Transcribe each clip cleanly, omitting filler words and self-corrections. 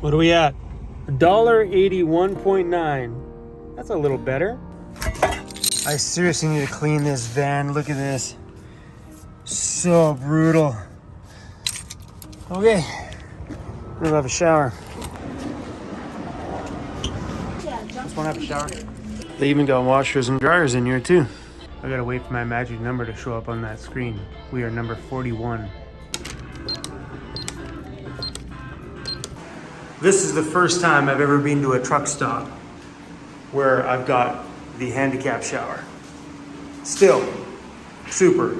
What are we at? $1.81.9. That's a little better. I seriously need to clean this van. Look at this. So brutal. Okay, we'll have a shower. Just want to have a shower. They even got washers and dryers in here too. I gotta wait for my magic number to show up on that screen. We are number 41. This is the first time I've ever been to a truck stop where I've got the handicap shower. Still, super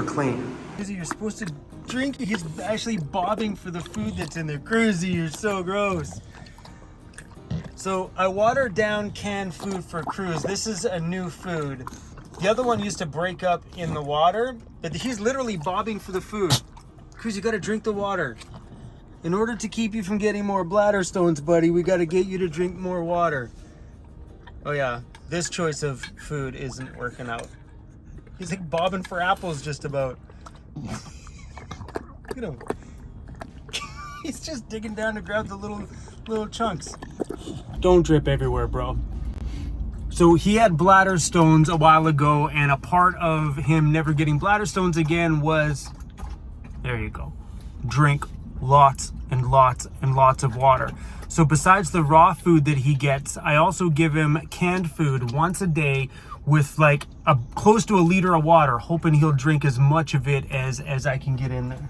clean. You're supposed to drink, he's actually bobbing for the food that's in there. CRUZ, you're so gross. So I watered down canned food for CRUZ. This is a new food. The other one used to break up in the water, but he's literally bobbing for the food. CRUZ, you gotta drink the water. In order to keep you from getting more bladder stones, buddy, we gotta get you to drink more water. Oh yeah, this choice of food isn't working out. He's like bobbing for apples just about. Look at him. He's just digging down to grab the little chunks. Don't drip everywhere, bro. So he had bladder stones a while ago, and a part of him never getting bladder stones again was, there you go, drink lots and lots and lots of water. So besides the raw food that he gets, I also give him canned food once a day with like close to a liter of water, hoping he'll drink as much of it as I can get in there.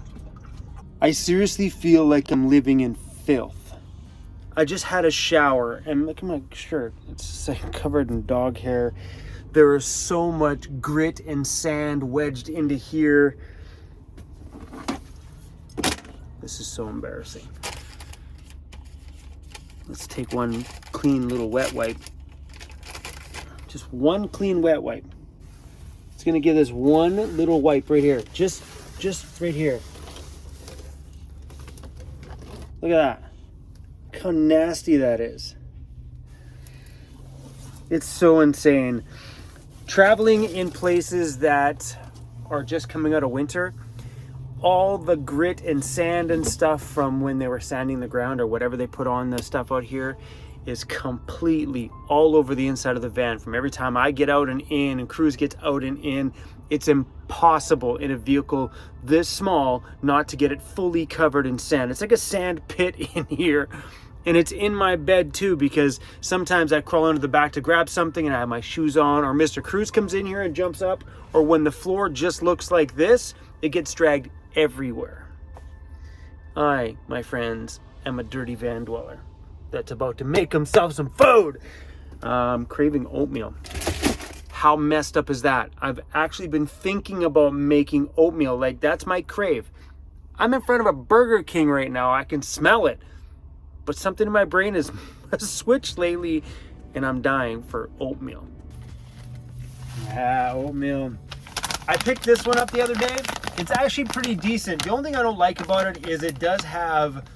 I seriously feel like I'm living in filth. I just had a shower and look at my shirt. It's like covered in dog hair. There is so much grit and sand wedged into here. This is so embarrassing. Let's take one clean little wet wipe. Just one clean wet wipe. It's gonna give this one little wipe right here. Just right here. Look at that. Look how nasty that is. It's so insane. Traveling in places that are just coming out of winter, all the grit and sand and stuff from when they were sanding the ground or whatever they put on the stuff out here is completely all over the inside of the van. From every time I get out and in and CRUZ gets out and in, it's impossible in a vehicle this small not to get it fully covered in sand. It's like a sand pit in here. And it's in my bed too, because sometimes I crawl under the back to grab something and I have my shoes on, or Mr. CRUZ comes in here and jumps up, or when the floor just looks like this, it gets dragged everywhere. I, my friends, am a dirty van dweller that's about to make himself some food. Craving oatmeal. How messed up is that? I've actually been thinking about making oatmeal. Like, that's my crave. I'm in front of a Burger King right now. I can smell it. But something in my brain has switched lately, and I'm dying for oatmeal. Yeah, oatmeal. I picked this one up the other day. It's actually pretty decent. The only thing I don't like about it is it does have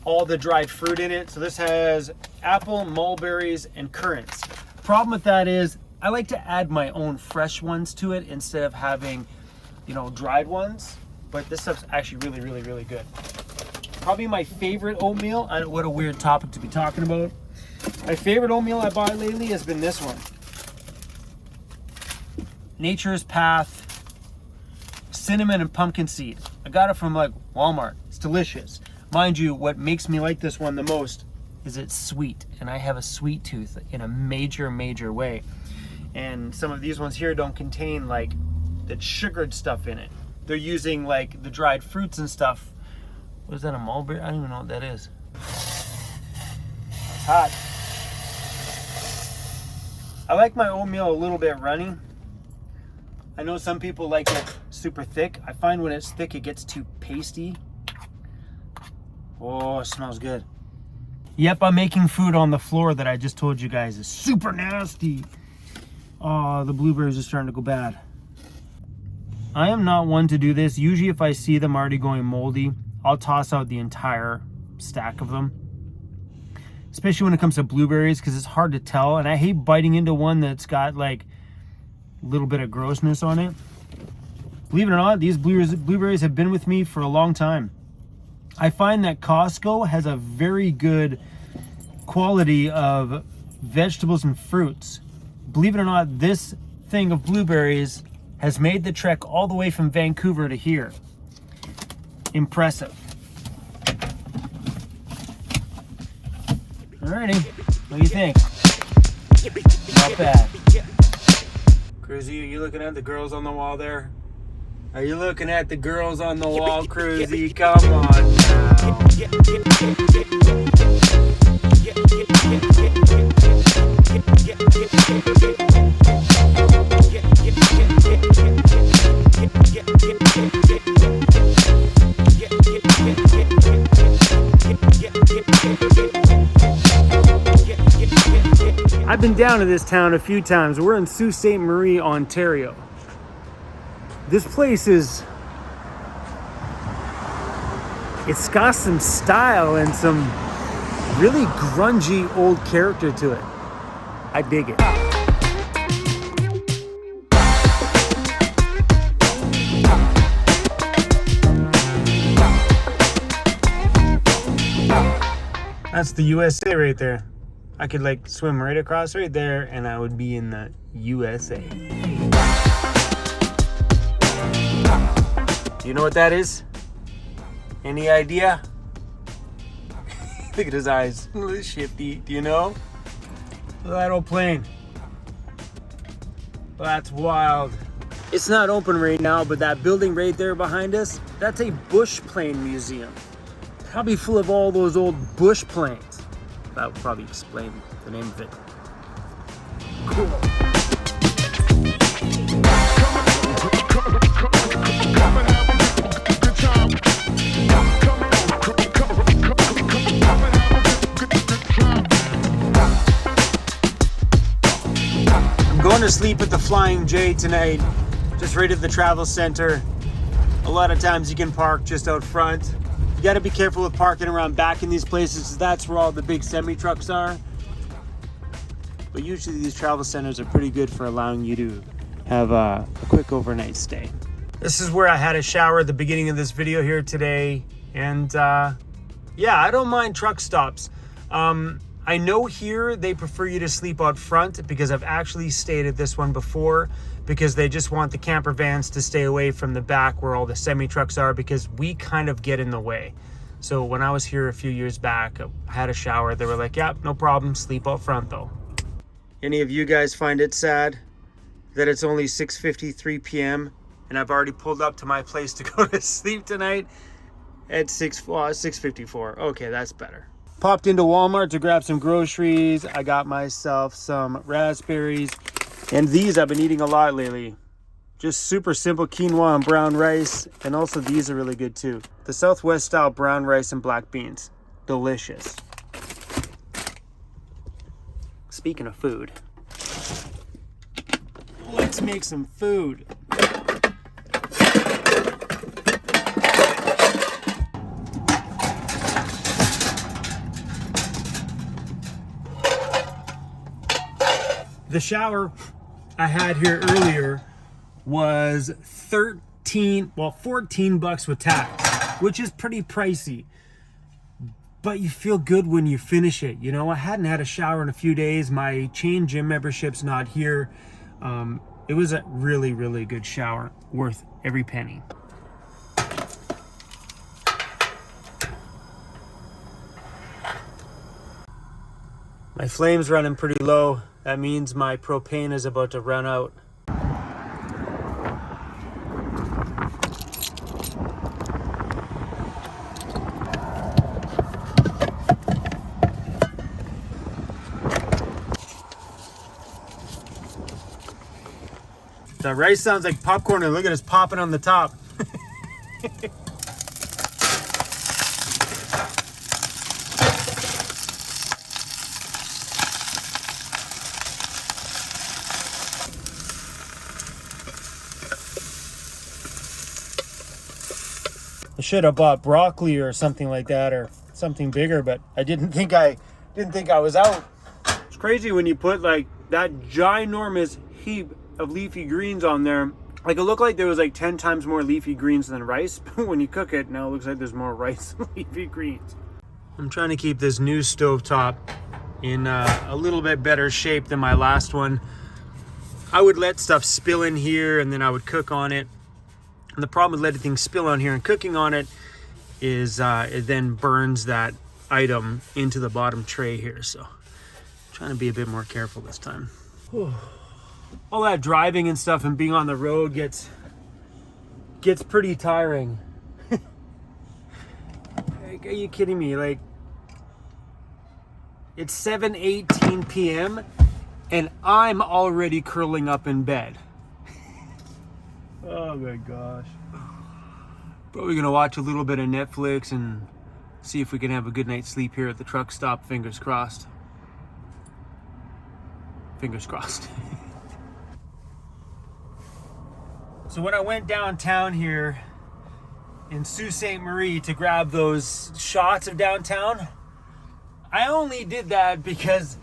all the dried fruit in it. So this has apple, mulberries, and currants. Problem with that is I like to add my own fresh ones to it instead of having, dried ones. But this stuff's actually really good. Probably my favorite oatmeal. I know, what a weird topic to be talking about. My favorite oatmeal I bought lately has been this one. Nature's Path cinnamon and pumpkin seed. I got it from like Walmart. It's delicious. Mind you, what makes me like this one the most is it's sweet, and I have a sweet tooth in a major way. And some of these ones here don't contain like the sugared stuff in it. They're using like the dried fruits and stuff. What is that, a mulberry? I don't even know what that is. It's hot. I like my oatmeal a little bit runny. I know some people like it super thick. I find when it's thick, it gets too pasty. Oh, it smells good. Yep, I'm making food on the floor that I just told you guys is super nasty. Oh, the blueberries are starting to go bad. I am not one to do this. Usually if I see them already going moldy, I'll toss out the entire stack of them. Especially when it comes to blueberries, because it's hard to tell. And I hate biting into one that's got like a little bit of grossness on it. Believe it or not, these blueberries have been with me for a long time. I find that Costco has a very good quality of vegetables and fruits. Believe it or not, this thing of blueberries has made the trek all the way from Vancouver to here. Impressive. Alrighty, what do you think? Not bad. Cruzy, are you looking at the girls on the wall there? Are you looking at the girls on the wall, Cruzy? Come on now. I've been down to this town a few times. We're in Sault Ste. Marie, Ontario. This place is, it's got some style and some really grungy old character to it. I dig it. That's the USA right there. I could like swim right across right there and I would be in the USA. Do you know what that is? Any idea? Look at his eyes. A little shifty. Do you know? Look at that old plane. That's wild. It's not open right now, but that building right there behind us, that's a bush plane museum. Probably full of all those old bush planes. That would probably explain the name of it. Cool. I'm going to sleep at the Flying J tonight, just right at the travel center. A lot of times you can park just out front. You got to be careful with parking around back in these places. That's where all the big semi-trucks are. But usually these travel centers are pretty good for allowing you to have a quick overnight stay. This is where I had a shower at the beginning of this video here today. And yeah, I don't mind truck stops. I know here they prefer you to sleep out front because I've actually stayed at this one before because they just want the camper vans to stay away from the back where all the semi-trucks are because we kind of get in the way. So when I was here a few years back, I had a shower. They were like, yeah, no problem, sleep out front though. Any of you guys find it sad that it's only 6:53 p.m. and I've already pulled up to my place to go to sleep tonight at 6:54? Okay, that's better. Popped into Walmart to grab some groceries. I got myself some raspberries. And these I've been eating a lot lately. Just super simple quinoa and brown rice. And also these are really good too. The Southwest style brown rice and black beans. Delicious. Speaking of food, let's make some food. The shower I had here earlier was $14 with tax, which is pretty pricey. But you feel good when you finish it. You know, I hadn't had a shower in a few days. My chain gym membership's not here. It was a really, really good shower, worth every penny. My flame's running pretty low. That means my propane is about to run out. The rice sounds like popcorn and look at us popping on the top. I should have bought broccoli or something like that, or something bigger, but I didn't think I was out. It's crazy when you put like that ginormous heap of leafy greens on there Like, it looked like there was like 10 times more leafy greens than rice, but when you cook it, now it looks like there's more rice than leafy greens. I'm trying to keep this new stovetop in a little bit better shape than my last one. I would let stuff spill in here and then I would cook on it. And the problem with letting things spill on here and cooking on it is it then burns that item into the bottom tray here. So I'm trying to be a bit more careful this time. Whew. All that driving and stuff and being on the road gets pretty tiring. Like, are you kidding me? Like, it's 7:18 p.m. and I'm already curling up in bed. Oh my gosh. Probably gonna watch a little bit of Netflix and see if we can have a good night's sleep here at the truck stop. Fingers crossed. Fingers crossed. So when I went downtown here in Sault Ste. Marie to grab those shots of downtown, I only did that because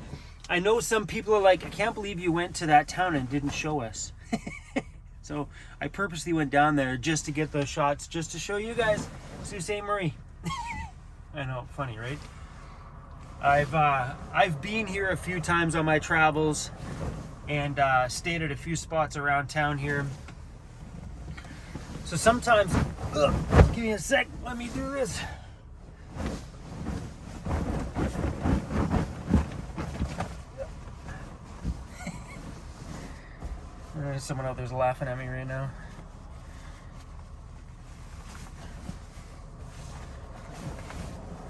I know some people are like, I can't believe you went to that town and didn't show us. So I purposely went down there just to get those shots, just to show you guys Sault Ste. Marie. I know, funny, right? I've been here a few times on my travels and stayed at a few spots around town here. So sometimes, give me a sec, let me do this. There's someone out there's laughing at me right now.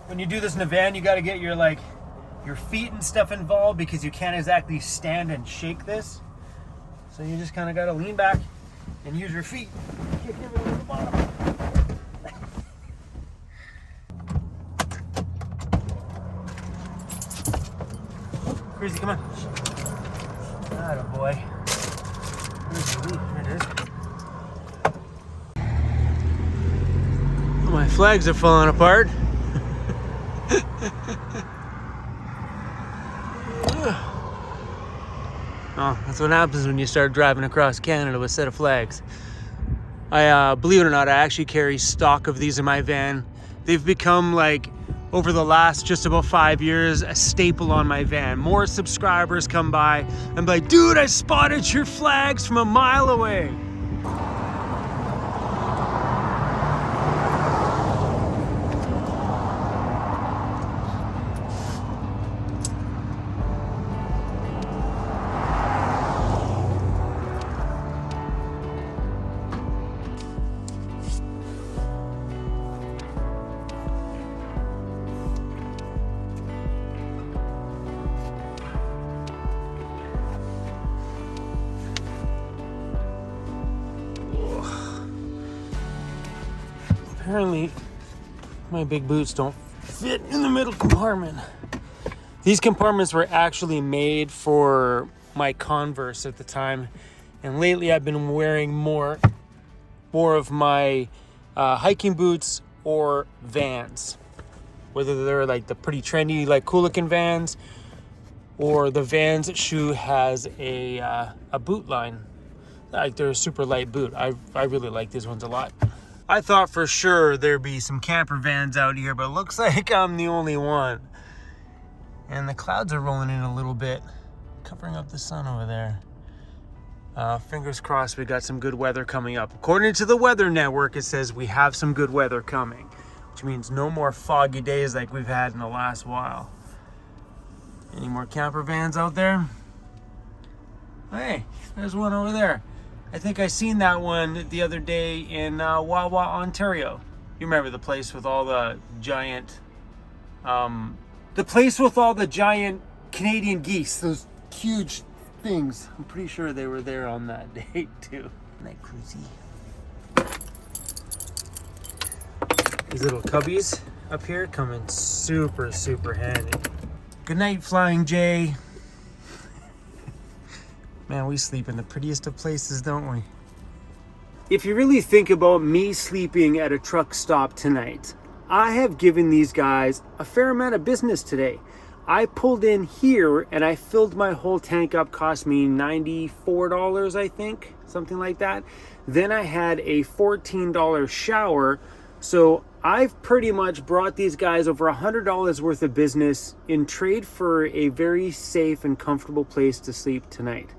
When you do this in a van, you got to get your feet and stuff involved because you can't exactly stand and shake this. So you just kind of got to lean back and use your feet. Kick everything to the bottom. Crazy, come on. Atta boy. There it is. Oh, my flags are falling apart. Oh, that's what happens when you start driving across Canada with a set of flags. I believe it or not, I actually carry stock of these in my van. They've become, like, over the last just about 5 years, a staple on my van. More subscribers come by and be like, dude, I spotted your flags from a mile away. Apparently, my big boots don't fit in the middle compartment. These compartments were actually made for my Converse at the time, and lately I've been wearing more of my hiking boots or Vans, whether they're like the pretty trendy, like cool looking Vans, or the Vans shoe has a boot line. Like, they're a super light boot. I really like these ones a lot. I thought for sure there'd be some camper vans out here, but it looks like I'm the only one. And the clouds are rolling in a little bit, covering up the sun over there. Fingers crossed we got some good weather coming up. According to the Weather Network, it says we have some good weather coming, which means no more foggy days like we've had in the last while. Any more camper vans out there? Hey, there's one over there. I think I seen that one the other day in Wawa, Ontario. You remember the place with all the giant, Canadian geese, those huge things. I'm pretty sure they were there on that day too. Night cruisy. These little cubbies up here come in super, super handy. Good night, Flying J. Man, we sleep in the prettiest of places, don't we? If you really think about me sleeping at a truck stop tonight, I have given these guys a fair amount of business today. I pulled in here and I filled my whole tank up, cost me $94, I think, something like that. Then I had a $14 shower. So I've pretty much brought these guys over $100 worth of business in trade for a very safe and comfortable place to sleep tonight.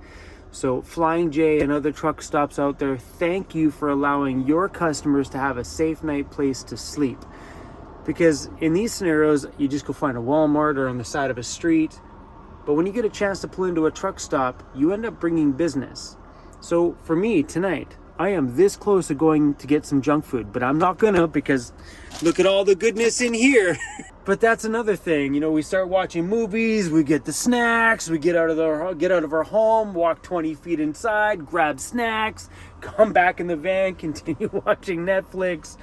So Flying J and other truck stops out there, thank you for allowing your customers to have a safe night place to sleep. Because in these scenarios, you just go find a Walmart or on the side of a street. But when you get a chance to pull into a truck stop, you end up bringing business. So for me tonight, I am this close to going to get some junk food, but I'm not gonna, because look at all the goodness in here. But that's another thing, you know, we start watching movies, we get the snacks, we get out of our home, walk 20 feet inside, grab snacks, come back in the van, continue watching Netflix.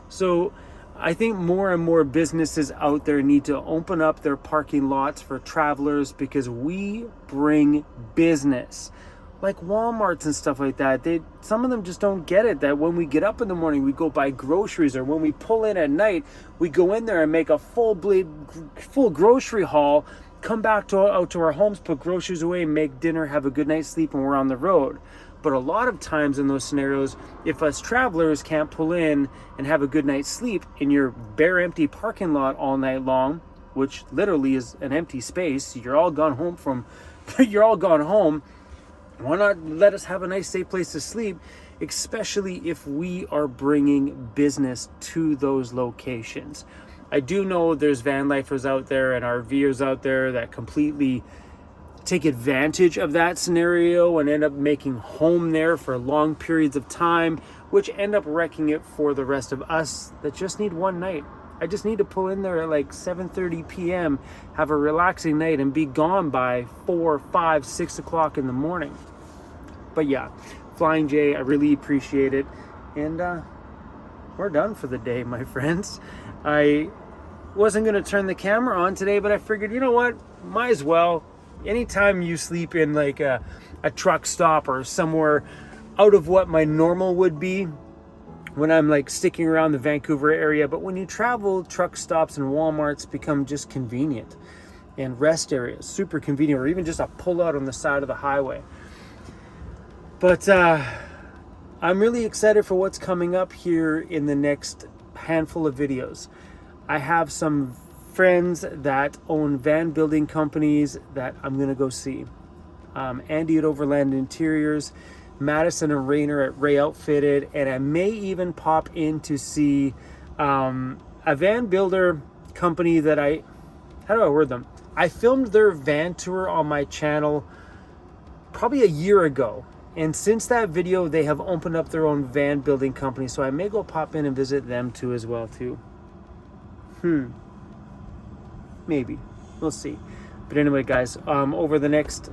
So I think more and more businesses out there need to open up their parking lots for travelers, because we bring business. Like Walmarts and stuff like that, some of them just don't get it, that when we get up in the morning, we go buy groceries, or when we pull in at night, we go in there and make a full grocery haul, come back out to our homes, put groceries away, make dinner, have a good night's sleep, and we're on the road. But a lot of times in those scenarios, if us travelers can't pull in and have a good night's sleep in your bare empty parking lot all night long, which literally is an empty space, you're all gone home, why not let us have a nice safe place to sleep, especially if we are bringing business to those locations. I do know there's van lifers out there and RVers out there that completely take advantage of that scenario and end up making home there for long periods of time, which end up wrecking it for the rest of us that just need one night. I just need to pull in there at like 7:30 p.m., have a relaxing night, and be gone by 4, 5, 6 o'clock in the morning. But yeah, Flying J, I really appreciate it. And we're done for the day, my friends. I wasn't going to turn the camera on today, but I figured, you know what, might as well. Anytime you sleep in like a truck stop or somewhere out of what my normal would be when I'm like sticking around the Vancouver area, but when you travel, truck stops and Walmarts become just convenient, and rest areas, super convenient, or even just a pull out on the side of the highway. But I'm really excited for what's coming up here in the next handful of videos. I have some friends that own van building companies that I'm gonna go see. Andy at Overland Interiors, Madison and Rayner at Ray Outfitted, and I may even pop in to see a van builder company that how do I word them? I filmed their van tour on my channel probably a year ago. And since that video, they have opened up their own van building company. So I may go pop in and visit them too as well too. Maybe. We'll see. But anyway, guys, over the next,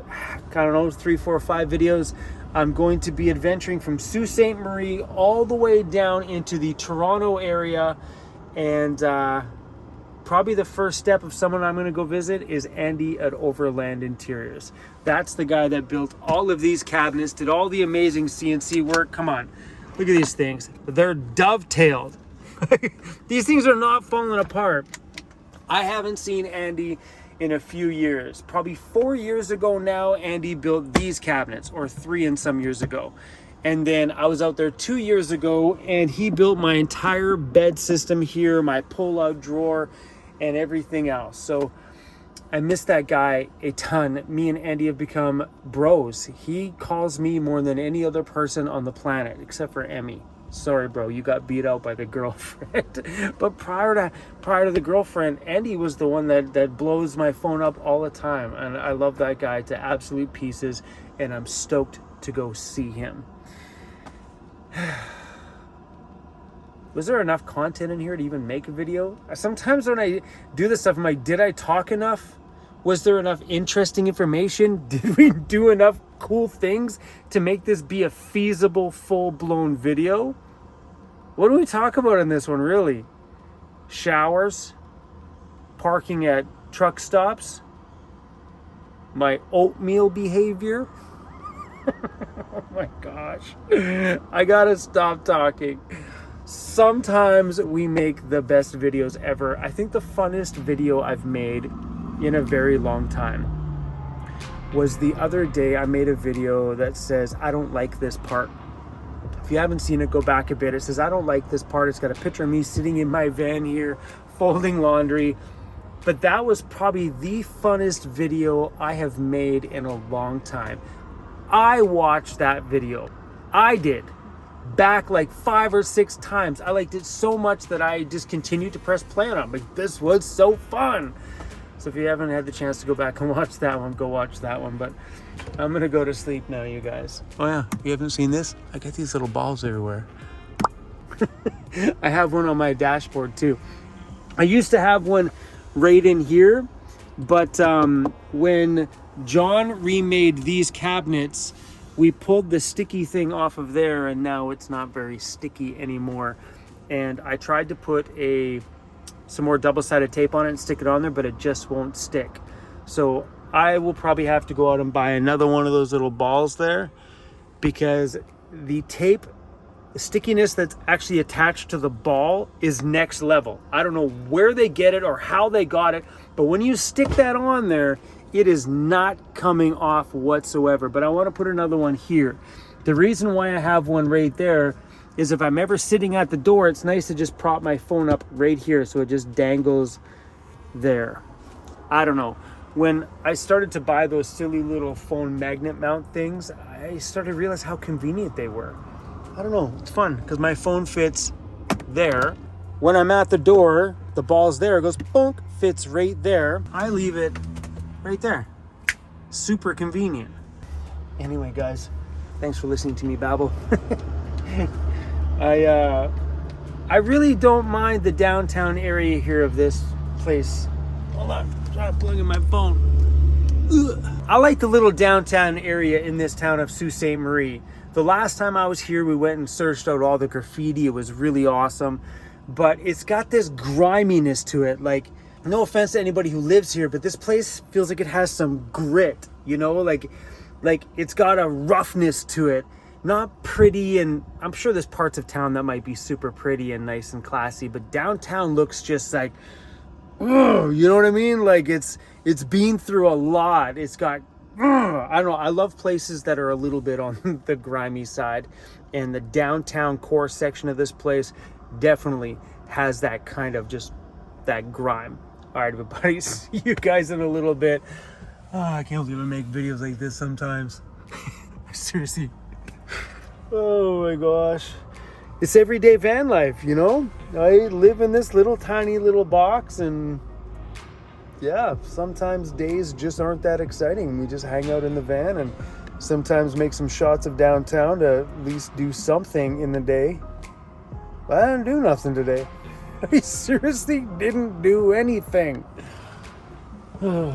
3, 4, 5 videos, I'm going to be adventuring from Sault Ste. Marie all the way down into the Toronto area. And probably the first step of someone I'm going to go visit is Andy at Overland Interiors. That's the guy that built all of these cabinets, did all the amazing CNC work. Come on, look at these things. They're dovetailed. These things are not falling apart. I haven't seen Andy in a few years. Probably 4 years ago now, Andy built these cabinets, or 3 and some years ago. And then I was out there 2 years ago and he built my entire bed system here, my pull-out drawer, and everything else. So I miss that guy a ton. Me and Andy have become bros. He calls me more than any other person on the planet, except for Emmy. Sorry, bro, you got beat out by the girlfriend. But prior to the girlfriend, Andy was the one that blows my phone up all the time. And I love that guy to absolute pieces. And I'm stoked to go see him. Was there enough content in here to even make a video? Sometimes when I do this stuff, I'm like, did I talk enough? Was there enough interesting information? Did we do enough cool things to make this be a feasible, full-blown video? What do we talk about in this one, really? Showers? Parking at truck stops? My oatmeal behavior? Oh my gosh. I gotta stop talking. Sometimes we make the best videos ever. I think the funnest video I've made in a very long time was the other day I made a video that says, I don't like this part. If you haven't seen it, go back a bit. It says, I don't like this part. It's got a picture of me sitting in my van here, folding laundry. But that was probably the funnest video I have made in a long time. I watched that video. I did. Back like 5 or 6 times. I liked it so much that I just continued to press play on it. Like, this was so fun. So if you haven't had the chance to go back and watch that one, go watch that one. But I'm gonna go to sleep now, you guys. Oh yeah, you haven't seen this? I got these little balls everywhere. I have one on my dashboard too. I used to have one right in here, but when John remade these cabinets, we pulled the sticky thing off of there, and now it's not very sticky anymore. And I tried to put some more double-sided tape on it and stick it on there, but it just won't stick. So I will probably have to go out and buy another one of those little balls there, because the tape, the stickiness that's actually attached to the ball is next level. I don't know where they get it or how they got it, but when you stick that on there, it is not coming off whatsoever. But I want to put another one here. The reason why I have one right there is if I'm ever sitting at the door, it's nice to just prop my phone up right here so it just dangles there. I don't know. When I started to buy those silly little phone magnet mount things, I started to realize how convenient they were. I don't know, it's fun because my phone fits there. When I'm at the door, the ball's there, it goes bonk, fits right there. I leave it right there. Super convenient. Anyway, guys, thanks for listening to me babble. I really don't mind the downtown area here of this place. Hold on, I'm trying to plug in my phone. Ugh. I like the little downtown area in this town of Sault Ste. Marie. The last time I was here, we went and searched out all the graffiti. It was really awesome, but it's got this griminess to it. Like, no offense to anybody who lives here, but this place feels like it has some grit, you know, like it's got a roughness to it. Not pretty, and I'm sure there's parts of town that might be super pretty and nice and classy, but downtown looks just like, oh, you know what I mean? Like it's been through a lot. It's got, I don't know. I love places that are a little bit on the grimy side, and the downtown core section of this place definitely has that kind of just that grime. All right, everybody, see you guys in a little bit. Oh, I can't believe I make videos like this sometimes. Seriously. Oh my gosh. It's everyday van life, you know? I live in this little tiny little box, and yeah, sometimes days just aren't that exciting. We just hang out in the van and sometimes make some shots of downtown to at least do something in the day. But I didn't do nothing today. I seriously didn't do anything. Good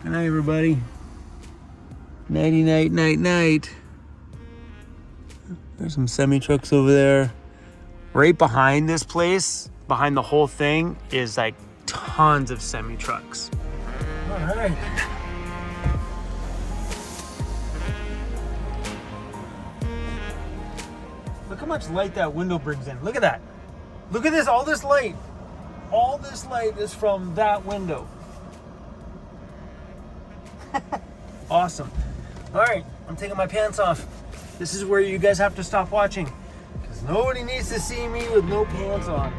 night, everybody. Nighty night, night, night. There's some semi-trucks over there. Right behind this place, behind the whole thing, is like tons of semi-trucks. All right. Look how much light that window brings in. Look at that. Look at this, all this light. All this light is from that window. Awesome. All right, I'm taking my pants off. This is where you guys have to stop watching, because nobody needs to see me with no pants on.